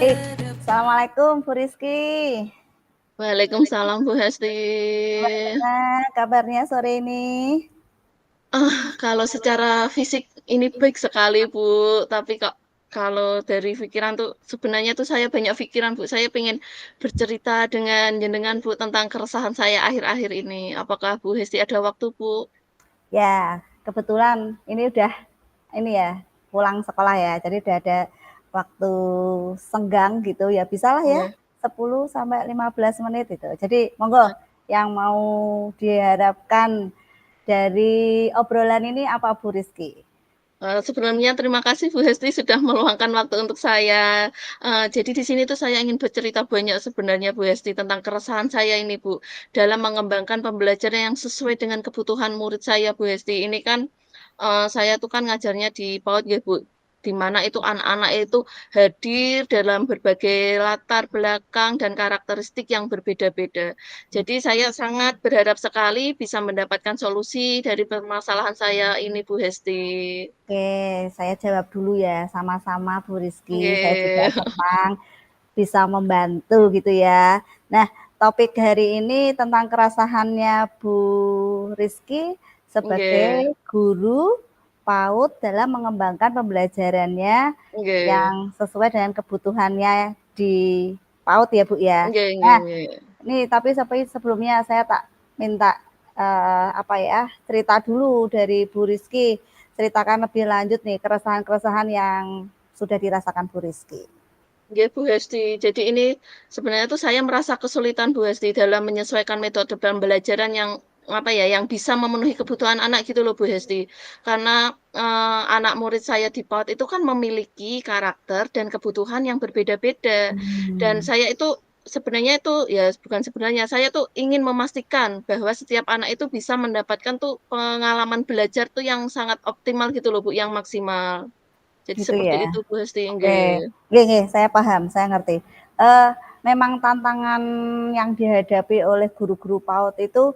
Assalamualaikum Bu Rizky. Waalaikumsalam Bu Hesti. Gimana kabarnya sore ini? Kalau secara fisik ini baik sekali Bu, tapi kalau dari pikiran tuh sebenarnya tuh saya banyak pikiran Bu. Saya pengen bercerita dengan jenengan Bu tentang keresahan saya akhir-akhir ini. Apakah Bu Hesti ada waktu Bu? Ya, kebetulan ini udah pulang sekolah ya. Jadi udah ada waktu senggang gitu ya. Bisalah ya Iya. 10 sampai 15 menit itu. Jadi monggo yang mau diharapkan dari obrolan ini apa Bu Rizky? Sebelumnya terima kasih Bu Hesti sudah meluangkan waktu untuk saya. Jadi di sini tuh saya ingin bercerita banyak sebenarnya Bu Hesti tentang keresahan saya ini Bu, dalam mengembangkan pembelajaran yang sesuai dengan kebutuhan murid saya Bu Hesti. Ini kan, saya tuh kan ngajarnya di PAUD ya Bu, di mana itu anak-anak itu hadir dalam berbagai latar belakang dan karakteristik yang berbeda-beda. Jadi saya sangat berharap sekali bisa mendapatkan solusi dari permasalahan saya ini Bu Hesti. Oke, saya jawab dulu ya, sama-sama Bu Rizky. Saya juga Nggih. senang bisa membantu gitu ya. Nah, topik hari ini tentang keresahannya Bu Rizky Nggih sebagai guru PAUD dalam mengembangkan pembelajarannya nggih yang sesuai dengan kebutuhannya di PAUD ya Bu ya. nggih nggih Nah, nggih. ini tapi sebelumnya saya tak minta cerita dulu dari Bu Rizky. Ceritakan lebih lanjut nih keresahan-keresahan yang sudah dirasakan Bu Rizky. Nggih, Bu Hesti. Jadi ini sebenarnya tuh saya merasa kesulitan Bu Hesti dalam menyesuaikan metode pembelajaran yang, apa ya, yang bisa memenuhi kebutuhan anak gitu loh Bu Hesti. Karena, anak murid saya di PAUD itu kan memiliki karakter dan kebutuhan yang berbeda-beda. Dan Hmm, saya itu sebenarnya itu ya bukan sebenarnya, saya tuh ingin memastikan bahwa setiap anak itu bisa mendapatkan tuh pengalaman belajar tuh yang sangat optimal gitu loh Bu, yang maksimal. Jadi gitu seperti ya. itu Bu Hesti, Oke, nggih. nggih, saya paham, saya ngerti. Eh, Memang tantangan yang dihadapi oleh guru-guru PAUD itu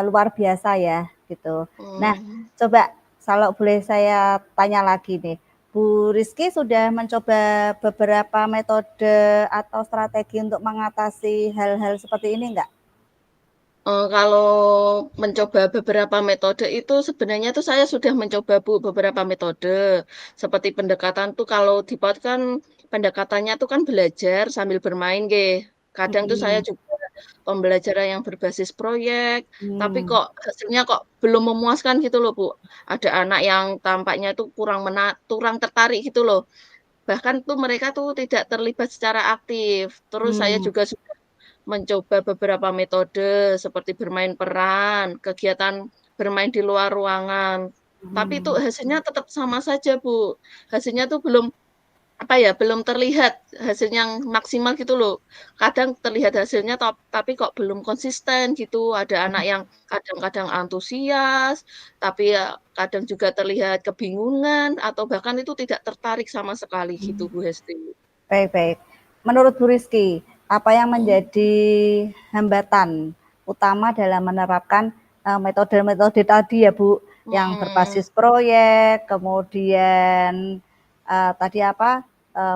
luar biasa ya, gitu. Nah, Mmm. coba kalau boleh saya tanya lagi nih, Bu Rizky sudah mencoba beberapa metode atau strategi untuk mengatasi hal-hal seperti ini enggak? Kalau mencoba beberapa metode itu sebenarnya tuh saya sudah mencoba Bu, beberapa metode. Seperti pendekatan tuh kalau di PAUD kan pendekatannya tuh kan belajar sambil bermain nggih. Kadang tuh saya Mhm, juga pembelajaran yang berbasis proyek, tapi mmm, kok hasilnya kok belum memuaskan gitu loh Bu. Ada anak yang tampaknya tuh kurang tertarik gitu loh. Bahkan tuh mereka tuh tidak terlibat secara aktif. Terus saya mmm, juga sudah mencoba beberapa metode seperti bermain peran, kegiatan bermain di luar ruangan. Tapi itu mhm. hasilnya tetap sama saja, Bu. Hasilnya tuh belum, apa ya, belum terlihat hasil yang maksimal gitu loh. Kadang terlihat hasilnya tapi kok belum konsisten gitu. Ada anak yang kadang-kadang antusias, tapi ya kadang juga terlihat kebingungan atau bahkan itu tidak tertarik sama sekali gitu, Bu Hesti. Baik baik. Menurut Bu Rizky, apa yang Mhm, menjadi hambatan utama dalam menerapkan metode-metode tadi ya Bu, yang mhm. berbasis proyek, kemudian tadi apa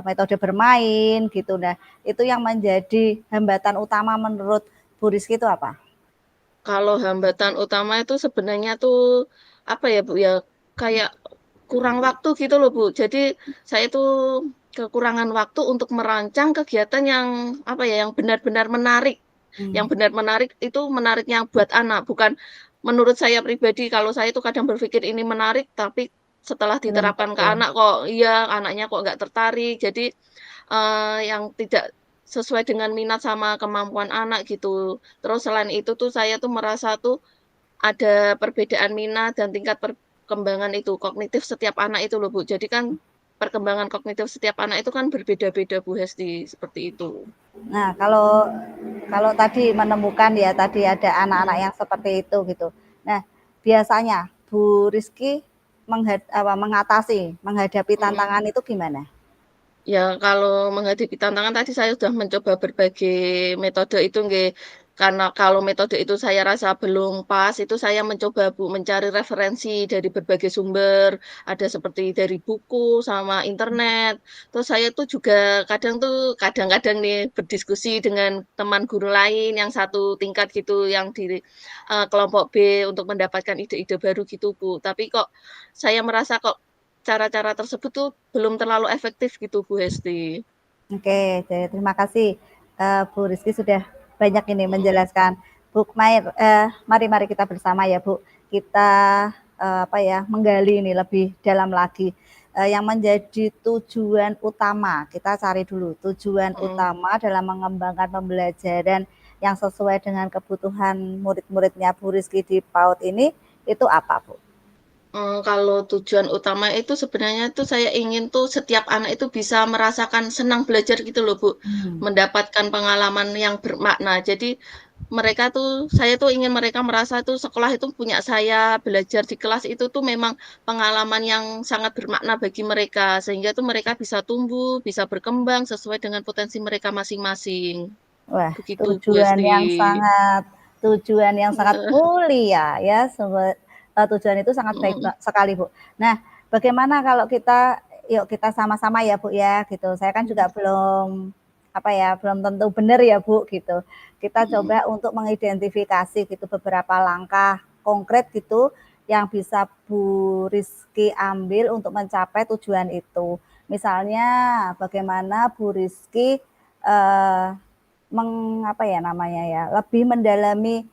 metode bermain gitu. Nah, itu yang menjadi hambatan utama menurut Bu Rizky itu apa? Kalau hambatan utama itu sebenarnya tuh, apa ya, Bu, ya, kayak kurang waktu gitu loh, Bu. Jadi saya tuh kekurangan waktu untuk merancang kegiatan yang, apa ya, yang benar-benar menarik. Yang Hmm, benar menarik itu menariknya buat anak, bukan menurut saya pribadi. Kalau saya tuh kadang berpikir ini menarik, tapi setelah belum diterapkan ke tentu. anak kok iya, anaknya kok nggak tertarik. Jadi, yang tidak sesuai dengan minat sama kemampuan anak gitu. Terus selain itu tuh saya tuh merasa tuh ada perbedaan minat dan tingkat perkembangan itu kognitif setiap anak itu loh, Bu. Jadi kan perkembangan kognitif setiap anak itu kan berbeda-beda, Bu Hesti, seperti itu. Nah, kalau kalau tadi menemukan ya tadi ada anak-anak Mhm, yang seperti itu gitu. Nah, biasanya Bu Rizky menghadapi mhm. tantangan itu gimana? Ya, kalau menghadapi tantangan tadi saya sudah mencoba berbagai metode itu nggih. Karena kalau metode itu saya rasa belum pas, itu saya mencoba Bu, mencari referensi dari berbagai sumber, ada seperti dari buku sama internet. Terus saya tuh juga kadang-kadang nih berdiskusi dengan teman guru lain yang satu tingkat gitu, yang di, kelompok B untuk mendapatkan ide-ide baru gitu Bu. Tapi kok saya merasa kok cara-cara tersebut tuh belum terlalu efektif gitu Bu Hesti. Oke, jadi terima kasih, Bu Rizky sudah banyak ini Mhm, menjelaskan. Bu mari kita bersama ya Bu, kita, apa ya, menggali ini lebih dalam lagi, yang menjadi tujuan utama, kita cari dulu tujuan mhm. utama dalam mengembangkan pembelajaran yang sesuai dengan kebutuhan murid-muridnya Bu Rizky di PAUD ini, itu apa Bu? Kalau tujuan utama itu sebenarnya tuh saya ingin tuh setiap anak itu bisa merasakan senang belajar gitu loh, Bu, Hmm. mendapatkan pengalaman yang bermakna. Jadi saya tuh ingin mereka merasa tuh sekolah itu punya saya, belajar di kelas itu tuh memang pengalaman yang sangat bermakna bagi mereka, sehingga tuh mereka bisa tumbuh, bisa berkembang sesuai dengan potensi mereka masing-masing. Wah, Begitu, Bu Esti. tujuan yang sangat Heeh, mulia ya, tujuan itu sangat baik mhm, sekali, Bu. Nah, bagaimana kalau yuk kita sama-sama ya, Bu, ya, gitu. Saya kan juga mhm, belum, apa ya, belum tentu benar ya, Bu, gitu. Kita mhm. coba untuk mengidentifikasi gitu beberapa langkah konkret gitu yang bisa Bu Rizky ambil untuk mencapai tujuan itu. Misalnya bagaimana Bu Rizky, apa ya namanya ya, lebih mendalami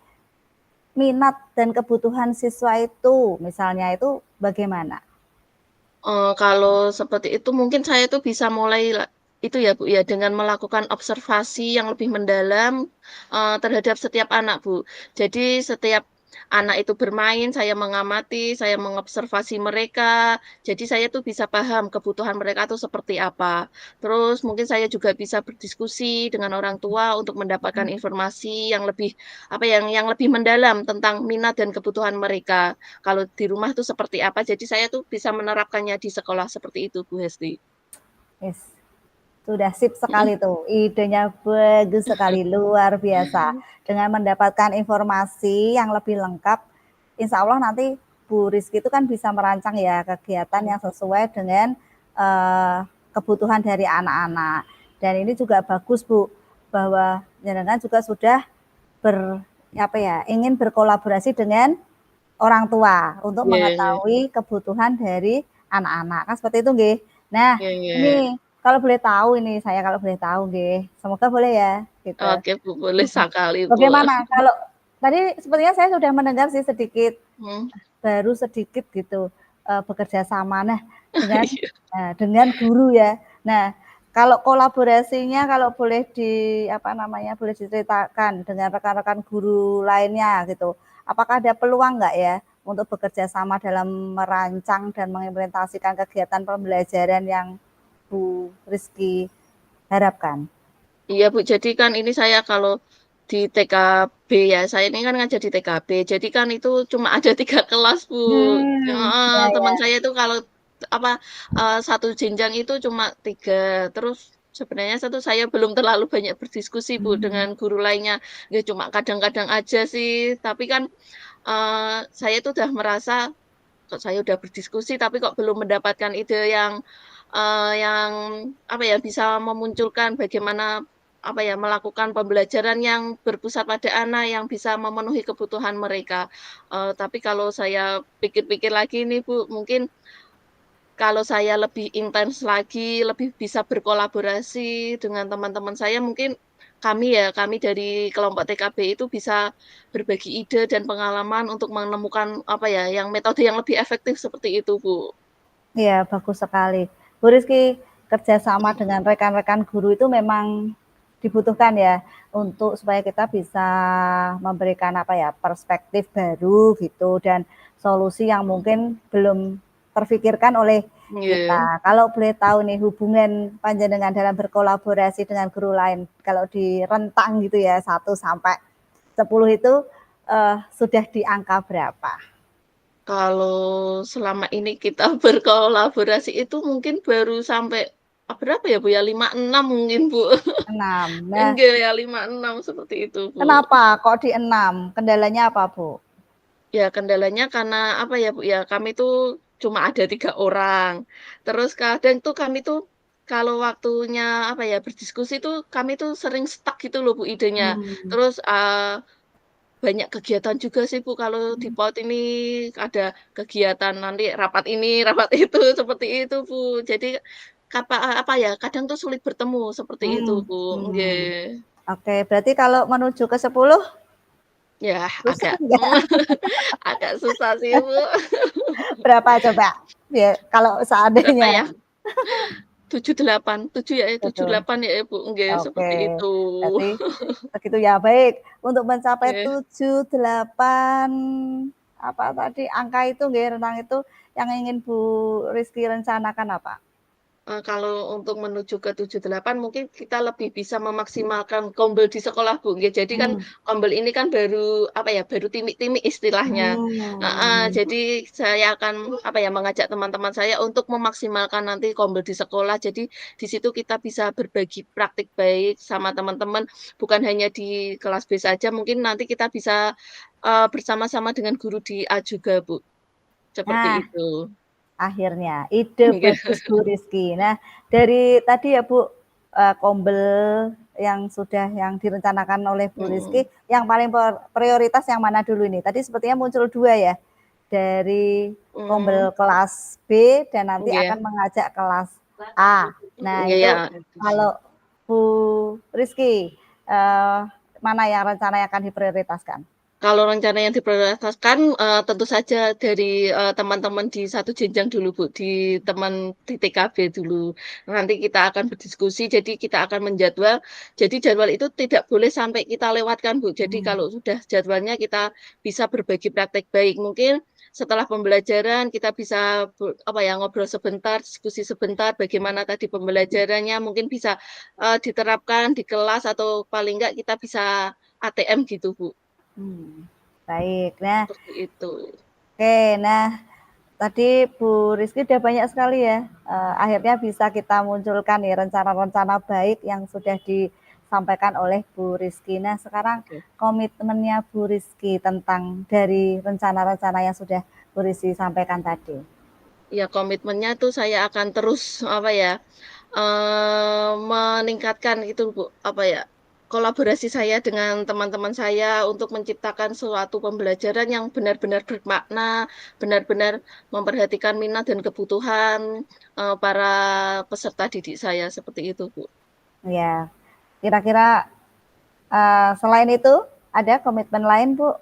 minat dan kebutuhan siswa itu, misalnya itu bagaimana? Kalau seperti itu mungkin saya tuh bisa mulai itu ya, Bu, ya, dengan melakukan observasi yang lebih mendalam, terhadap setiap anak, Bu. Jadi setiap anak itu bermain, saya mengamati, saya mengobservasi mereka, jadi saya tuh bisa paham kebutuhan mereka tuh seperti apa. Terus mungkin saya juga bisa berdiskusi dengan orang tua untuk mendapatkan informasi yang lebih, apa, yang lebih mendalam tentang minat dan kebutuhan mereka. Kalau di rumah tuh seperti apa, jadi saya tuh bisa menerapkannya di sekolah seperti itu, Bu Hesti. Yes, sudah sip sekali tuh, idenya bagus sekali, luar biasa. Dengan mendapatkan informasi yang lebih lengkap, insya Allah nanti Bu Rizky itu kan bisa merancang ya kegiatan Mhm, yang sesuai dengan kebutuhan dari anak-anak. Dan ini juga bagus Bu, bahwa jenengan juga sudah apa ya, ingin berkolaborasi dengan orang tua untuk iya iya, mengetahui kebutuhan dari anak-anak, kan seperti itu nggih. Nah, iya iya. ini kalau boleh tahu ini, saya kalau boleh tahu nggih, semoga boleh ya, gitu. Oke, Bu, boleh sekali, Bu. Bagaimana kalau tadi sepertinya saya sudah mendengar sih sedikit, Mhm, baru sedikit gitu, bekerja sama. Nah, dengan iya. dengan guru ya. Nah, kalau kolaborasinya kalau boleh apa namanya, boleh diceritakan dengan rekan-rekan guru lainnya gitu. Apakah ada peluang nggak ya untuk bekerja sama dalam merancang dan mengimplementasikan kegiatan pembelajaran yang Bu Rizky harapkan? Iya, Bu, jadi kan ini saya kalau di TKB ya, saya ini kan ngajar di TKB, jadi kan itu cuma ada 3 kelas, Bu. Heeh, Ya teman ya. saya itu kalau, apa, satu jenjang itu cuma 3. Terus sebenarnya saya belum terlalu banyak berdiskusi, Bu, dengan guru lainnya. Ya cuma kadang-kadang aja sih, tapi kan, saya itu udah merasa, kok saya udah berdiskusi tapi kok belum mendapatkan ide yang apa ya, bisa memunculkan bagaimana, apa ya, melakukan pembelajaran yang berpusat pada anak, yang bisa memenuhi kebutuhan mereka. Tapi kalau saya pikir-pikir lagi nih, Bu, mungkin kalau saya lebih intens lagi, lebih bisa berkolaborasi dengan teman-teman saya, mungkin kami dari kelompok TKB itu bisa berbagi ide dan pengalaman untuk menemukan, apa ya, yang metode yang lebih efektif seperti itu, Bu. Iya, bagus sekali. Bu Rizky, kerjasama Mhm, dengan rekan-rekan guru itu memang dibutuhkan ya untuk supaya kita bisa memberikan apa ya perspektif baru gitu dan solusi yang mhm. mungkin belum terfikirkan oleh Iya. kita. Kalau boleh tahu nih hubungan panjenengan dalam berkolaborasi dengan guru lain, kalau di rentang gitu ya 1 sampai 10 itu sudah di angka berapa? Kalau selama ini kita berkolaborasi itu mungkin baru sampai berapa ya, Bu, ya, 5, 6 mungkin, Bu. 6. Nah, Enggak ya, 5, 6 seperti itu, Bu. kenapa kok di 6? Kendalanya apa, Bu? Ya kendalanya karena apa ya, Bu, ya, kami tuh cuma ada 3 orang. Terus kadang tuh kami tuh kalau waktunya apa ya, berdiskusi tuh kami tuh sering stuck gitu loh, Bu, idenya. Mmm, Terus, banyak kegiatan juga sih, Bu, kalau di mhm, PAUD ini ada kegiatan nanti rapat ini, rapat itu, seperti itu, Bu. Jadi apa ya, kadang tuh sulit bertemu seperti itu, mmm, Bu, mmm. nggih. Oke, berarti kalau menuju ke 10 Ya susah agak nggak? agak susah sih, Bu. Berapa coba? Kalau Berapa seandainya ya? 7, 8, 7 ya, 7, betul. 8 ya, Ibu, nggih, Oke, seperti itu. berarti segitu ya. Baik, untuk mencapai Nggih. 7, 8, apa tadi, angka itu nggih, rentang itu yang ingin Bu Rizky rencanakan apa? Kalau untuk menuju ke 7, 8 mungkin kita lebih bisa memaksimalkan kombel di sekolah, Bu, nggih. Jadi kan Mmm, kombel ini kan baru, apa ya, baru timik-timik istilahnya. Heeh, mmm, jadi saya akan, apa ya, mengajak teman-teman saya untuk memaksimalkan nanti kombel di sekolah. Jadi di situ kita bisa berbagi praktik baik sama teman-teman, bukan hanya di kelas B saja, mungkin nanti kita bisa, bersama-sama dengan guru di A juga, Bu, nah seperti itu. akhirnya, ide bagus Bu Rizky. Nah, dari tadi ya Bu, kombel yang direncanakan oleh Bu Mhm, Rizky, yang paling prioritas yang mana dulu ini? Tadi sepertinya muncul 2 ya, dari mmm, kombel kelas B dan nanti iya. akan mengajak kelas A. Nah Iya itu ya. kalau Bu Rizky, mana yang rencana yang akan diprioritaskan? Kalau rencana yang diprioritaskan, tentu saja dari, teman-teman di satu jenjang dulu, Bu, di teman di TKB dulu. Nanti kita akan berdiskusi, jadi kita akan menjadwal. Jadi jadwal itu tidak boleh sampai kita lewatkan, Bu. Jadi Mmm, kalau sudah jadwalnya kita bisa berbagi praktek baik. Mungkin setelah pembelajaran kita bisa apa ya, ngobrol sebentar, diskusi sebentar, bagaimana tadi pembelajarannya, mungkin bisa, diterapkan di kelas atau paling enggak kita bisa ATM gitu, Bu. mmm, baik. Nah, Seperti itu. oke, nah tadi Bu Rizky udah banyak sekali ya, akhirnya bisa kita munculkan nih rencana-rencana baik yang sudah disampaikan oleh Bu Rizky. Nah sekarang Oke. komitmennya Bu Rizky tentang dari rencana-rencana yang sudah Bu Rizky sampaikan tadi. Ya komitmennya tuh saya akan terus, apa ya, meningkatkan itu Bu, apa ya, kolaborasi saya dengan teman-teman saya untuk menciptakan suatu pembelajaran yang benar-benar bermakna, benar-benar memperhatikan minat dan kebutuhan, para peserta didik saya, seperti itu Bu. Ya, kira-kira, selain itu ada komitmen lain Bu?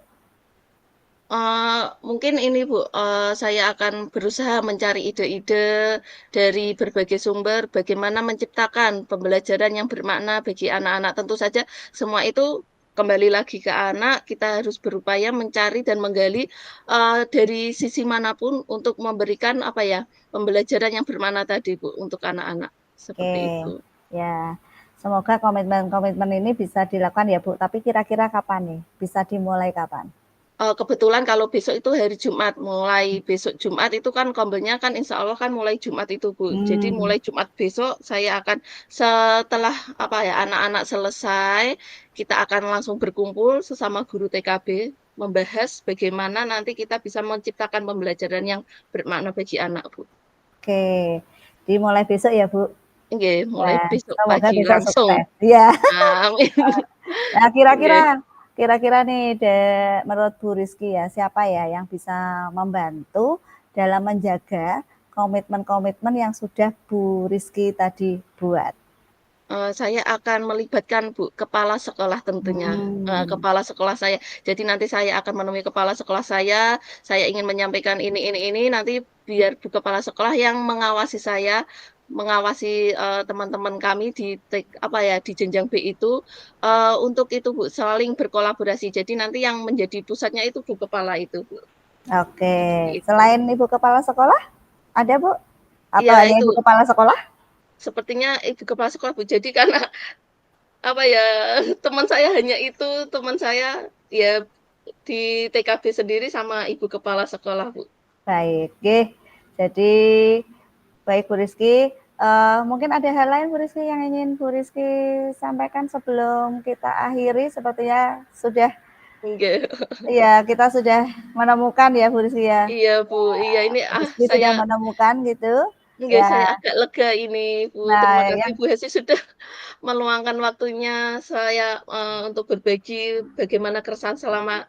Mungkin ini Bu, saya akan berusaha mencari ide-ide dari berbagai sumber, bagaimana menciptakan pembelajaran yang bermakna bagi anak-anak. Tentu saja semua itu kembali lagi ke anak, kita harus berupaya mencari dan menggali, dari sisi manapun untuk memberikan, apa ya, pembelajaran yang bermakna tadi Bu, untuk anak-anak, seperti Oke, itu. ya semoga komitmen-komitmen ini bisa dilakukan ya Bu, tapi kira-kira kapan nih? Bisa dimulai kapan? Kebetulan kalau besok itu hari Jumat, mulai besok Jumat itu kan kombenya kan insya Allah kan mulai Jumat itu, Bu. Jadi Mmm, mulai Jumat besok saya akan setelah, apa ya, anak-anak selesai, kita akan langsung berkumpul sesama guru TKB, membahas bagaimana nanti kita bisa menciptakan pembelajaran yang bermakna bagi anak, Bu. oke, dimulai besok ya Bu? Nggih, mulai Ya, besok semoga pagi besok langsung. sukses. Iya. Amin. Nah, Nggih. kira-kira nih menurut Bu Rizky ya, siapa ya yang bisa membantu dalam menjaga komitmen-komitmen yang sudah Bu Rizky tadi buat? Saya akan melibatkan Bu, kepala sekolah tentunya, Mmm, kepala sekolah saya. Jadi nanti saya akan menemui kepala sekolah saya ingin menyampaikan ini, nanti biar Bu kepala sekolah yang mengawasi saya, mengawasi, teman-teman kami di apa ya, di jenjang B itu, untuk itu Bu, saling berkolaborasi. Jadi nanti yang menjadi pusatnya itu Bu kepala itu Bu, oke. seperti itu. Selain Ibu kepala sekolah, ada Bu? Atau Iya hanya itu, Ibu kepala sekolah? sepertinya ibu kepala sekolah Bu. Jadi karena apa ya, teman saya hanya itu, teman saya ya di TKB sendiri sama ibu kepala sekolah, Bu. Baik, nggih. Jadi baik Bu Rizky, Mungkin ada hal lain Bu Rizky yang ingin Bu Rizky sampaikan sebelum kita akhiri? Sepertinya sudah, Nggih. ya kita sudah menemukan ya Bu Rizky ya. Iya, Bu. Iya, ini, Bu Rizky saya sudah menemukan gitu. nggih, Ya, saya agak lega ini, Bu. Terima nah kasih yang Bu Hesti sudah meluangkan waktunya saya, untuk berbagi bagaimana keresahan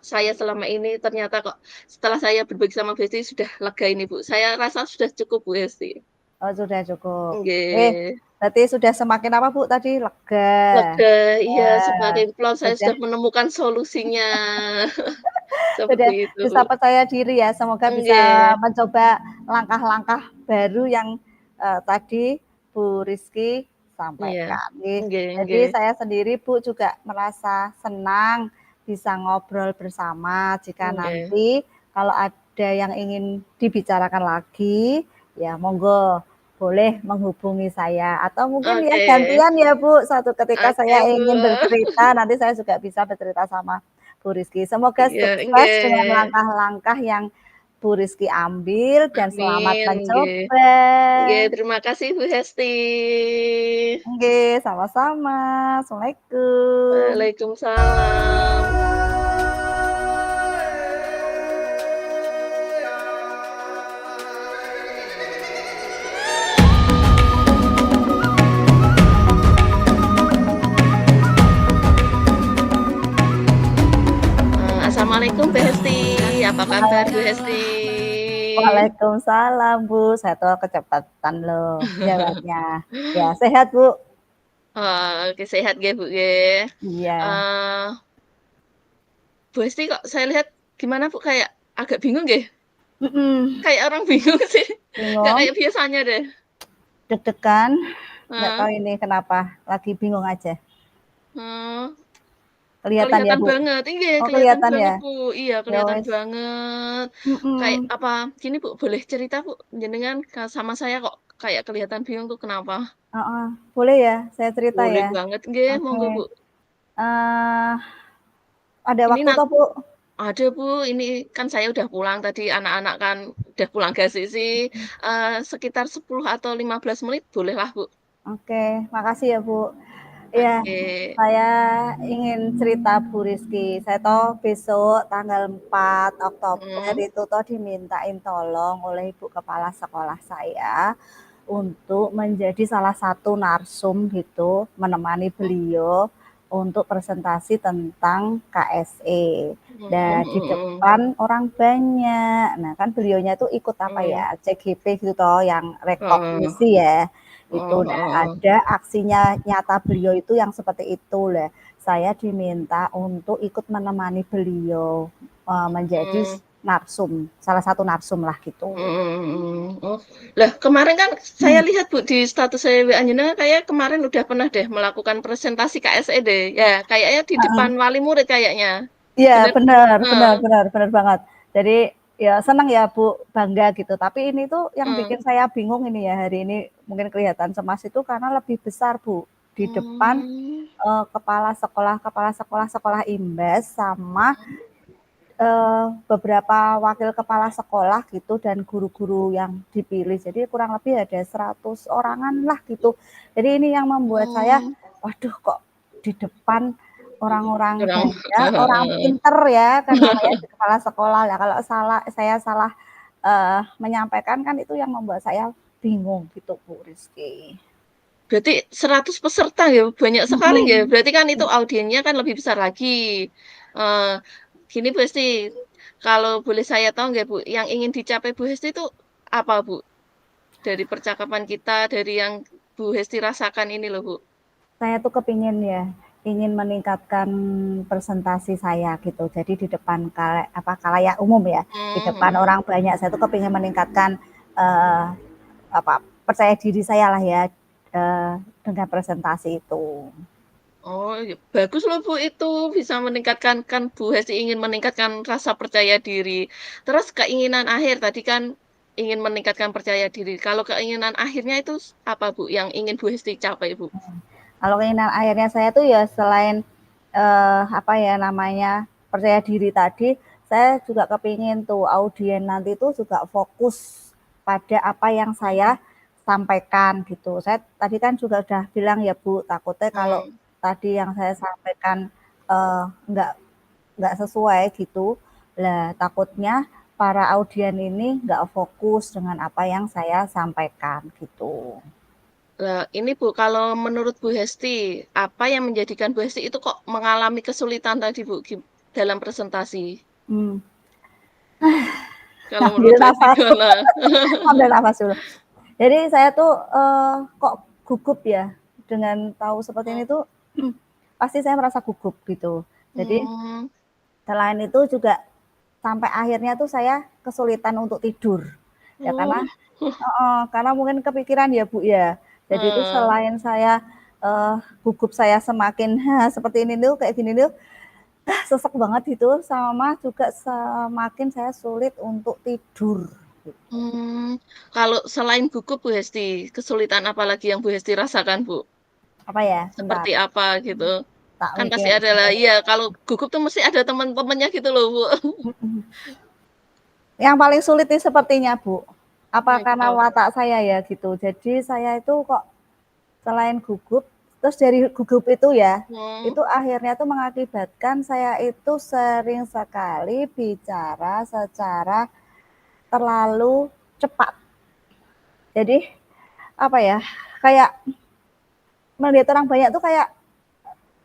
saya selama ini, ternyata kok setelah saya berbagi sama Bu Hesti sudah lega ini, Bu. Saya rasa sudah cukup, Bu Hesti. oh sudah cukup. Nggih. Berarti sudah semakin apa Bu tadi? Lega. Lega, iya, Ya, semakin plong saya sudah sudah menemukan solusinya. sudah Seperti itu, bisa Bu. percaya diri ya. Semoga bisa Nggih. mencoba langkah-langkah baru yang tadi Bu Rizky Iya. sampaikan. Nih. Nggih Jadi nggih. saya sendiri Bu juga merasa senang bisa ngobrol bersama. Jika Nggih. nanti kalau ada yang ingin dibicarakan lagi, ya monggo boleh menghubungi saya atau mungkin ya Oke. gantian ya Bu, suatu ketika Oke, saya Bu. ingin bercerita, nanti saya juga bisa bercerita sama Bu Rizky. Semoga Iya, sukses dengan nggih. langkah-langkah yang Bu Rizky ambil dan selamat Amin, nggih. mencoba. Nggih, terima kasih Bu Hesti. Oke, sama-sama. Assalamualaikum. Waalaikumsalam. Assalamualaikum Bu Hesti, apa kabar Bu Hesti? Waalaikumsalam Bu, saya tuh kecepatan loh jawabnya. Ya, sehat Bu? Oh, oke sehat nggih Bu nggih. Iya. Eee, Bu Hesti kok saya lihat gimana Bu, kayak agak bingung nggih? Mhm. Kayak orang bingung sih, nggak Bingung, kayak biasanya deh. deg-degan, nggak Heeh, tahu ini kenapa, lagi bingung aja. oh, Kelihatan ya kelihatan Bu? banget, iya Oh kelihatan kelihatan ya? banget Bu, iya Ya kelihatan wes. banget. Kayak Mhm. apa gini Bu, boleh cerita Bu, jenengan sama saya kok kayak kelihatan bingung tuh kenapa? Heeh. Boleh ya saya cerita Boleh ya? banget nggih, Oke. monggo Bu. Eee, ada Ini waktu toh Bu? ada Bu, ini kan saya udah pulang tadi, anak-anak kan udah pulang gaji sih, sekitar 10 atau 15 menit bolehlah Bu. Oke, makasih ya Bu. Iya, Oke, saya ingin cerita Bu Rizky. Saya tahu besok tanggal 4 Oktober mhm, itu toh dimintain tolong oleh Ibu Kepala Sekolah saya untuk menjadi salah satu narsum gitu, menemani beliau untuk presentasi tentang KSE. mhm Dan di mhm depan orang banyak. Nah, kan beliaunya itu ikut apa mhm, ya, CGP gitu toh yang heeh, rekognisi ya. heeh Itu nah heeh, ada aksinya nyata beliau itu yang seperti itu lah. Saya diminta untuk ikut menemani beliau menjadi mmm, narsum, salah satu narsum lah gitu. mhm mhm. Oh, lah kemarin kan saya lihat Bu di status saya WA jenengan kayak kemarin udah pernah deh melakukan presentasi KSE deh, ya kayaknya di depan wali murid kayaknya, Iya, bener? benar Heeh, benar benar benar banget. Jadi, ya senang ya Bu, bangga gitu. Tapi ini tuh yang heeh. bikin saya bingung ini ya, hari ini mungkin kelihatan cemas itu karena lebih besar Bu, di depan, Mmm, kepala sekolah sekolah Imbas sama, beberapa wakil kepala sekolah gitu dan guru-guru yang dipilih. Jadi kurang lebih ada 100 orangan lah gitu. Jadi ini yang membuat saya, oh, waduh kok di depan orang-orang kurang banyak, orang pinter ya, kan namanya di kepala sekolah. Ya kalau saya salah menyampaikan kan itu yang membuat saya bingung gitu Bu Rizky. berarti 100 peserta ya, banyak sekali ya, Mhm. berarti kan itu audiennya kan lebih besar lagi. Eee, gini Bu Hesti, kalau boleh saya tahu nggak Bu, yang ingin dicapai Bu Hesti itu apa Bu? Dari percakapan kita, dari yang Bu Hesti rasakan ini loh Bu. Saya tuh kepingin ya, ingin meningkatkan presentasi saya gitu. Jadi di depan kalayak umum ya, di Mmm, depan mhm. orang banyak. Saya tuh kepingin meningkatkan eh, apa percaya diri saya lah ya dengan presentasi itu. Oh, ya bagus loh Bu itu, bisa meningkatkan kan Bu Hesti ingin meningkatkan rasa percaya diri. Terus keinginan akhir tadi kan ingin meningkatkan percaya diri, kalau keinginan akhirnya itu apa Bu, yang ingin Bu Hesti capai Bu? Kalau keinginan akhirnya saya tuh ya selain apa ya namanya percaya diri tadi, saya juga kepingin tuh audien nanti tuh juga fokus pada apa yang saya Mhm. sampaikan gitu. Saya tadi kan juga udah bilang ya Bu, takutnya kalau Hmm. tadi yang saya sampaikan eh, nggak nggak sesuai gitu, lah takutnya para audien ini nggak fokus dengan apa yang saya sampaikan gitu. Lah, ini Bu, kalau menurut Bu Hesti, apa yang menjadikan Bu Hesti itu kok mengalami kesulitan tadi Bu, dalam presentasi? Hmm. Kalau Ambil menurut Bu Hesti nafas, gimana? ambil nafas dulu. Jadi saya tuh kok gugup ya dengan tahu seperti ini tuh pasti saya merasa gugup gitu. Jadi Hmm. selain itu juga sampai akhirnya tuh saya kesulitan untuk tidur. Ya Oh. karena mungkin kepikiran ya Bu ya. Jadi itu Heeh. selain saya gugup saya semakin seperti ini tuh kayak gini tuh sesek banget gitu sama juga semakin saya sulit untuk tidur gitu. Kalau selain gugup Bu Hesti, kesulitan apa lagi yang Bu Hesti rasakan, Bu? Apa ya? Bentar, Seperti apa gitu? tak Kan pasti mikir. ada lah, iya, kalau gugup tuh mesti ada teman-temannya gitu loh, Bu. Yang paling sulit nih sepertinya Bu, apa Nah, itu karena apa? watak saya ya gitu. Jadi saya itu kok selain gugup, terus dari gugup itu ya, Hmm. itu akhirnya tuh mengakibatkan saya itu sering sekali bicara secara terlalu cepat. Jadi apa ya, kayak melihat orang banyak tuh kayak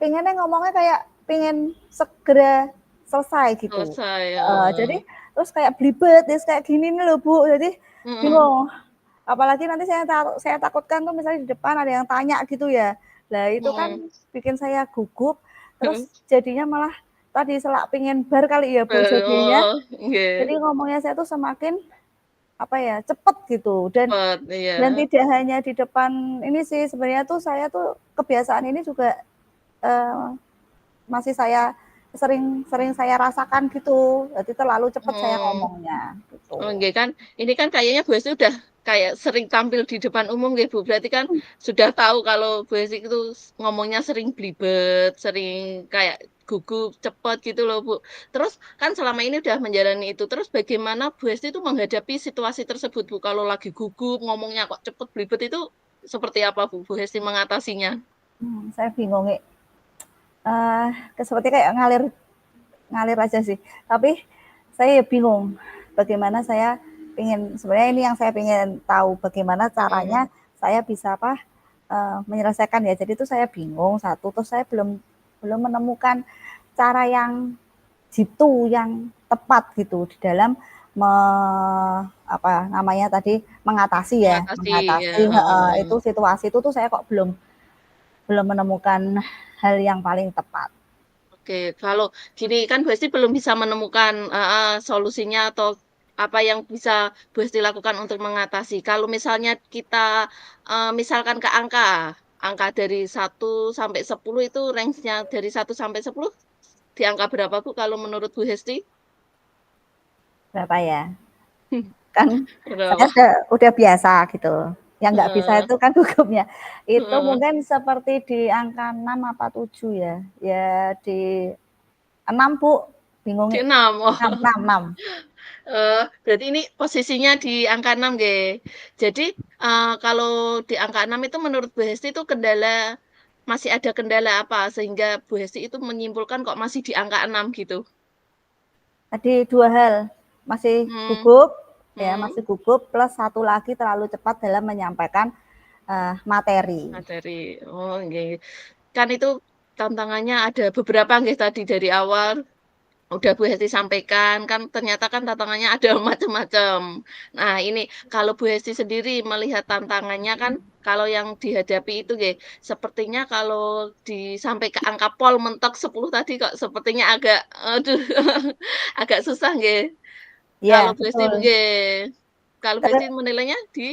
pengennya ngomongnya kayak pengen segera selesai gitu. Selesai, Jadi terus kayak belibet, terus kayak gini nih loh Bu, jadi mhm, bingung. Apalagi nanti saya takutkan tuh misalnya di depan ada yang tanya gitu ya. Lah itu kan mhm. bikin saya gugup, terus jadinya malah tadi selak pengen bar kali ya Bu jadinya. Oh, Jadi nggih, ngomongnya saya tuh semakin apa ya, cepet gitu cepet, iya. dan tidak hanya di depan ini sih sebenarnya tuh saya tuh kebiasaan ini juga eh, masih saya sering sering saya rasakan gitu. Jadi terlalu cepat saya Hmm. ngomongnya Oh, gitu. nggih kan, ini kan kayaknya Bu Hesti udah kayak sering tampil di depan umum nggih, Bu? Berarti kan sudah tahu kalau Bu Hesti itu ngomongnya sering blibet, sering kayak gugup, cepet gitu loh, Bu. Terus kan selama ini udah menjalani itu, terus bagaimana Bu Hesti itu menghadapi situasi tersebut, Bu? Kalau lagi gugup, ngomongnya kok cepet, blibet itu seperti apa, Bu? Bu Hesti mengatasinya? Saya bingung nih. Seperti kayak ngalir ngalir aja sih. Tapi saya ya bingung bagaimana saya ingin sebenarnya ini yang saya ingin tahu bagaimana Mhm. caranya saya bisa menyelesaikan ya. Jadi itu saya bingung satu terus saya belum belum menemukan cara yang jitu yang tepat gitu di dalam me, apa namanya tadi mengatasi ya Mengatasi, ya, mengatasi itu heeh. situasi itu tuh saya kok belum belum menemukan hal yang paling tepat. Oke, kalau gini kan Bu Hesti belum bisa menemukan solusinya atau apa yang bisa Bu Hesti lakukan untuk mengatasi. Kalau misalnya kita, misalkan ke angka, angka dari 1 sampai 10 itu range-nya dari 1 sampai 10 di angka berapa Bu kalau menurut Bu Hesti? Berapa ya? Kan saya Berapa? udah biasa gitu. Yang nggak bisa Heeh, itu kan hukumnya. Itu heeh. mungkin seperti di angka 6 apa 7 ya. Ya di 6 Bu, bingung Di nih. 6, 6, 6, 6. berarti ini posisinya di angka 6 nggih. Jadi, kalau di angka 6 itu menurut Bu Hesti itu masih ada kendala apa sehingga Bu Hesti itu menyimpulkan kok masih di angka 6 gitu? Tadi dua hal, masih Mmm, gugup ya, mhm, masih gugup plus satu lagi terlalu cepat dalam menyampaikan materi. materi. Oh nggih. Kan itu tantangannya ada beberapa nggih tadi dari awal. Udah Bu Hesti sampaikan, kan ternyata kan tantangannya ada macam-macam. Nah ini, kalau Bu Hesti sendiri melihat tantangannya kan, kalau yang dihadapi itu nggih, sepertinya kalau sampai ke angka pol mentok 10 tadi kok sepertinya agak, aduh, agak susah nggih. Kalau Iya, Bu Hesti betul. nggih, kalau Bu Hesti menilainya di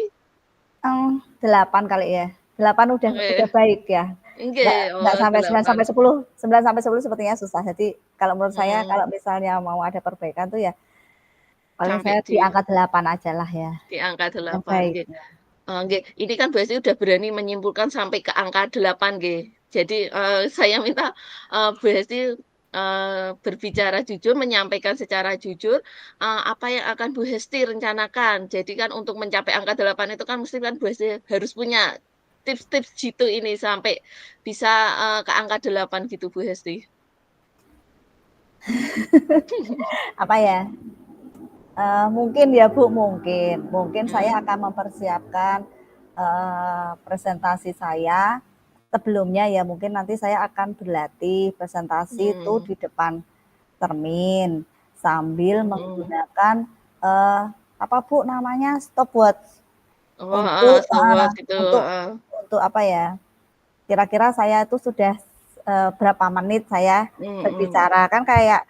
8 kali ya. 8 udah oke, baik ya. nggih, Nggak oh sampai 9 8. sampai 10. 9 sampai 10 sepertinya susah. Jadi kalau menurut saya Mhm, kalau misalnya mau ada perbaikan tuh ya paling sampai saya di di angka 8 aja lah ya. angka Yang 8 baik. nggih. Nggih, ini kan berarti udah berani menyimpulkan sampai ke angka 8 nggih. Jadi, saya minta, Bu Hesti berbicara jujur, menyampaikan secara jujur, apa yang akan Bu Hesti rencanakan. Jadi kan untuk mencapai angka 8 itu kan mesti kan Bu Hesti harus punya tips-tips jitu ini sampai bisa, ke angka 8 gitu Bu Hesti. Apa ya, mungkin ya Bu, mungkin saya Mhm, akan mempersiapkan, presentasi saya sebelumnya ya, mungkin nanti saya akan berlatih presentasi itu mmm, di depan cermin sambil mhm. menggunakan, eee, apa Bu namanya, stopwatch Oh, heeh, untuk stopwatch itu, untuk heeh, apa ya, kira-kira saya itu sudah, berapa menit saya mhm. berbicara. Kan kayak,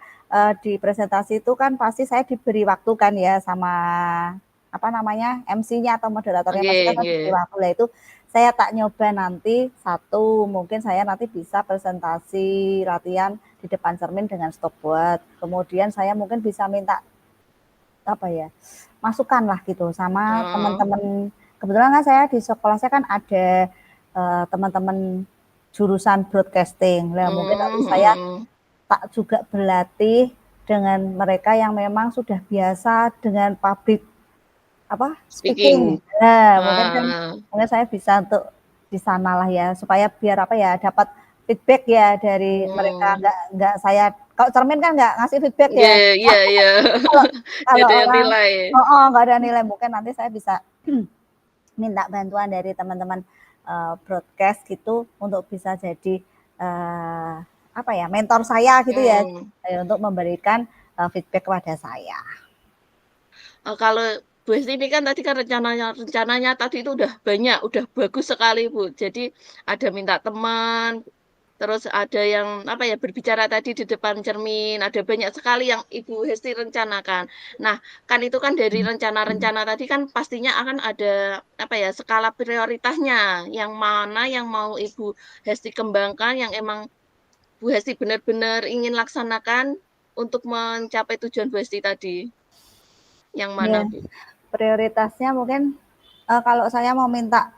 di presentasi itu kan pasti saya diberi waktu kan ya sama, apa namanya, MC-nya atau moderatornya pasti Nggih kan diberi nggih. waktu. Lah itu saya tak nyoba nanti satu, mungkin saya nanti bisa presentasi latihan di depan cermin dengan stopwatch. Kemudian saya mungkin bisa minta, apa ya, masukan lah gitu sama Oh, teman-teman. Kebetulan kan saya di sekolah saya kan ada, teman-teman jurusan broadcasting. Lah mungkin nanti mhm saya mhm. tak juga berlatih dengan mereka yang memang sudah biasa dengan public apa, speaking. Speaking. Nah, Ah, mungkin saya bisa untuk di sanalah ya, supaya biar apa ya, dapat feedback ya dari mereka, mmm. nggak saya kalau cermin kan nggak ngasih feedback ya. Nggih, iya iya. Kalau Nggak kalau ada yang orang nilai. heeh, nggak ada nilai, mungkin nanti saya bisa minta bantuan dari teman-teman, broadcast gitu untuk bisa jadi, apa ya, mentor saya gitu ya, Mhm. untuk memberikan, feedback kepada saya. Kalau Bu Hesti ini kan tadi kan rencananya tadi itu udah banyak, udah bagus sekali, Bu. Jadi ada minta teman, terus ada yang, apa ya, berbicara tadi di depan cermin, ada banyak sekali yang Ibu Hesti rencanakan. Nah, kan itu kan dari rencana-rencana tadi kan pastinya akan ada, apa ya, skala prioritasnya, yang mana yang mau Ibu Hesti kembangkan, yang emang Bu Hesti benar-benar ingin laksanakan untuk mencapai tujuan Bu Hesti tadi, yang Iya, mana, Bu? prioritasnya mungkin, kalau saya mau minta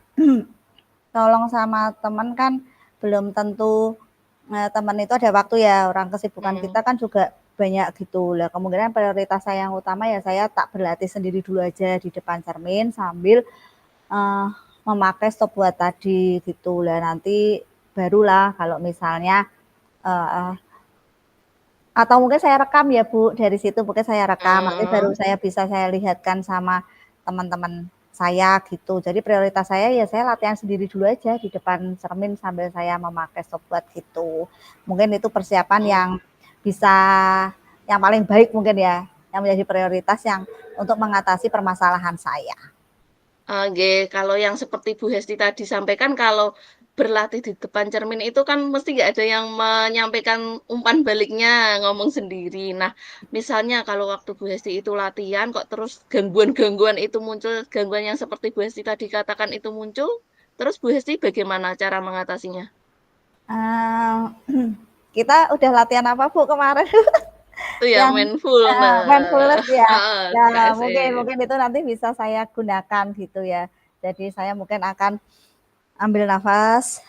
tolong sama teman kan belum tentu, teman itu ada waktu ya, orang kesibukan Mmm, kita kan juga banyak gitu. Lah kemungkinan prioritas saya yang utama ya saya tak berlatih sendiri dulu aja di depan cermin sambil, eee, memakai stopwatch tadi gitu. Lah nanti barulah kalau misalnya, eee, atau mungkin saya rekam ya Bu, dari situ mungkin saya rekam, nanti heeh. baru saya bisa saya lihatkan sama teman-teman saya gitu. Jadi prioritas saya ya saya latihan sendiri dulu aja di depan cermin sambil saya memakai stopwatch gitu. Mungkin itu persiapan yang Oh, bisa yang paling baik mungkin ya, yang menjadi prioritas yang untuk mengatasi permasalahan saya. nggih, kalau yang seperti Bu Hesti tadi sampaikan, kalau berlatih di depan cermin itu kan mesti nggak ada yang menyampaikan umpan baliknya, ngomong sendiri. Nah, misalnya kalau waktu Bu Hesti itu latihan kok terus gangguan-gangguan itu muncul, gangguan yang seperti Bu Hesti tadi katakan itu muncul, terus Bu Hesti bagaimana cara mengatasinya? Eee, kita udah latihan apa Bu kemarin? Itu ya Yang mindfulness, mindfulness ya. heeh, Nah, KSE. mungkin mungkin itu nanti bisa saya gunakan gitu ya. Jadi saya mungkin akan ambil nafas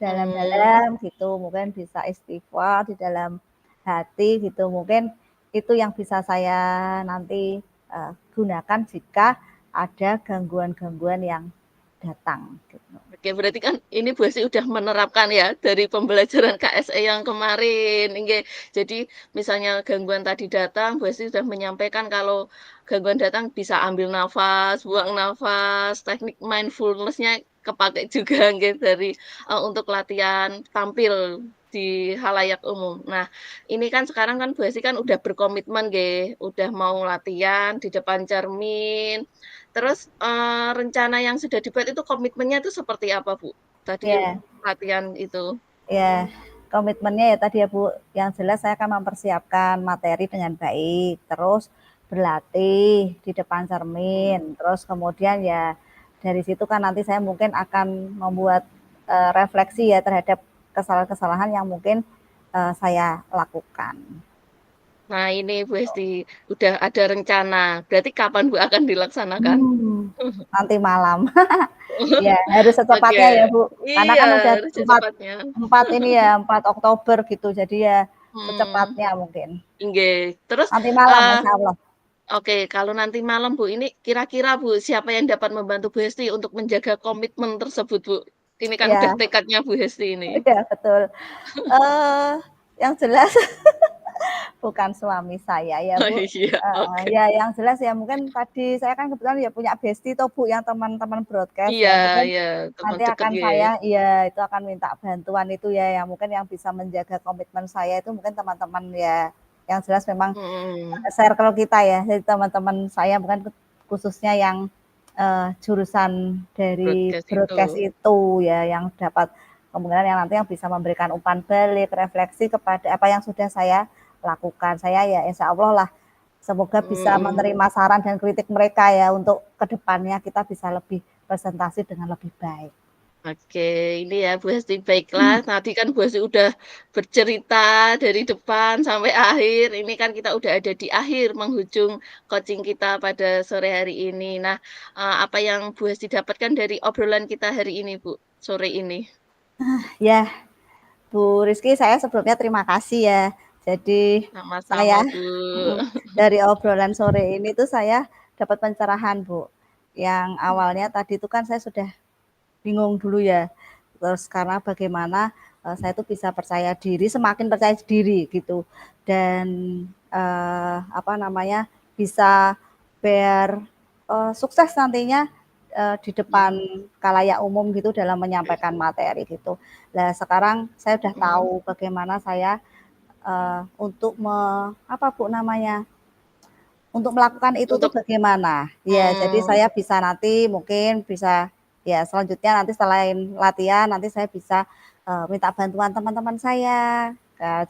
Mmm. dalam-dalam gitu, mungkin bisa istighfar di dalam hati gitu. Mungkin itu yang bisa saya nanti, gunakan jika ada gangguan-gangguan yang datang gitu. Oke, berarti kan ini Bu Hesti udah menerapkan ya dari pembelajaran KSE yang kemarin, nggih. Jadi misalnya gangguan tadi datang, Bu Hesti sudah menyampaikan kalau gangguan datang bisa ambil nafas, buang nafas, teknik mindfulness-nya kepakai juga nggih dari, untuk latihan tampil di halayak umum. Nah, ini kan sekarang kan Bu Hesti kan udah berkomitmen nggih, udah mau latihan di depan cermin, terus, rencana yang sudah dibuat itu komitmennya itu seperti apa, Bu? Tadi Ya. latihan itu. Ya, komitmennya ya tadi ya Bu, yang jelas saya akan mempersiapkan materi dengan baik, terus berlatih di depan Mmm, cermin, terus kemudian ya dari situ kan nanti saya mungkin akan membuat, refleksi ya terhadap kesalahan-kesalahan yang mungkin, saya lakukan. nah ini Bu Hesti, udah ada rencana, berarti kapan, Bu, akan dilaksanakan? Nanti malam. Ya harus secepatnya ya Oke. Bu, karena Iya, kan udah harus 4 secepatnya. 4 ini ya, 4 Oktober gitu, jadi ya Mhm, secepatnya mungkin. inggih. Terus, Nanti malam eee insya Allah. oke, kalau nanti malam, Bu, ini kira-kira, Bu, siapa yang dapat membantu Bu Hesti untuk menjaga komitmen tersebut, Bu? Ini kan udah Iya, tekadnya Bu Hesti ini. iya betul. Eee, yang jelas bukan suami saya ya, Oh Bu. iya, oke. Ya yang jelas ya mungkin tadi saya kan kebetulan ya punya bestie toh, Bu, yang teman-teman broadcast Iya ya. Mungkin iya, teman nanti deket akan ya. saya iya, itu akan minta bantuan itu ya, yang mungkin yang bisa menjaga komitmen saya itu mungkin teman-teman ya, yang jelas memang Mhm, circle kita ya, jadi teman-teman saya bukan khususnya yang, jurusan dari broadcast itu. broadcast itu ya, yang dapat kemungkinan yang nanti yang bisa memberikan umpan balik, refleksi kepada apa yang sudah saya lakukan. Saya ya insya Allah lah, semoga bisa Mhm. menerima saran dan kritik mereka ya, untuk kedepannya kita bisa lebih presentasi dengan lebih baik. Oke, ini ya Bu Hesti, baiklah tadi kan Bu Hesti udah bercerita dari depan sampai akhir, ini kan kita udah ada di akhir menghujung coaching kita pada sore hari ini. Nah, apa yang Bu Hesti dapatkan dari obrolan kita hari ini, Bu, sore ini? Ya, Bu Rizky, saya sebelumnya terima kasih ya. Jadi Sama-sama, saya Bu. dari obrolan sore ini tuh saya dapat pencerahan, Bu. Yang awalnya tadi itu kan saya sudah bingung dulu ya. Terus karena bagaimana saya tuh bisa percaya diri, semakin percaya diri gitu. Dan apa namanya? Bisa biar sukses nantinya di depan Mhm khalayak umum gitu dalam menyampaikan materi gitu. Nah, sekarang saya udah mhm. tahu bagaimana saya untuk apa Bu namanya, untuk melakukan itu tuh Untuk bagaimana. Ya, jadi mmm, saya bisa nanti mungkin bisa ya selanjutnya nanti selain latihan, nanti saya bisa, minta bantuan teman-teman saya.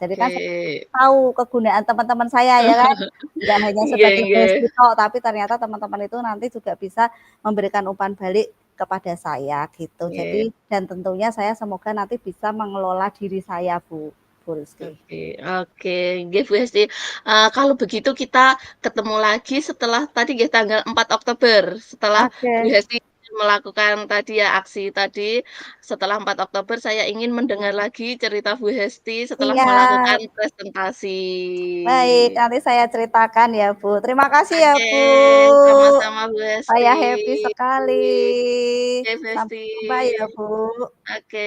Jadi kan saya oke. tahu kegunaan teman-teman saya ya kan, nggak hanya Iya sebagai iya. bestie tok, tapi ternyata teman-teman itu nanti juga bisa memberikan umpan balik kepada saya gitu. Oke. Jadi dan tentunya saya semoga nanti bisa mengelola diri saya Bu Rizky. Oke oke, nggih Bu Hesti, kalau begitu kita ketemu lagi setelah tadi nggih tanggal 4 Oktober, setelah Bu Oke, Hesti melakukan tadi ya, aksi tadi, setelah 4 Oktober saya ingin mendengar lagi cerita Bu Hesti setelah siap. melakukan presentasi. Baik, nanti saya ceritakan ya, Bu. Terima kasih ya, Oke, Bu. sama-sama Bu Hesti. Saya happy sekali. Oke Bu Hesti, Sampai jumpa ya, Bu. oke.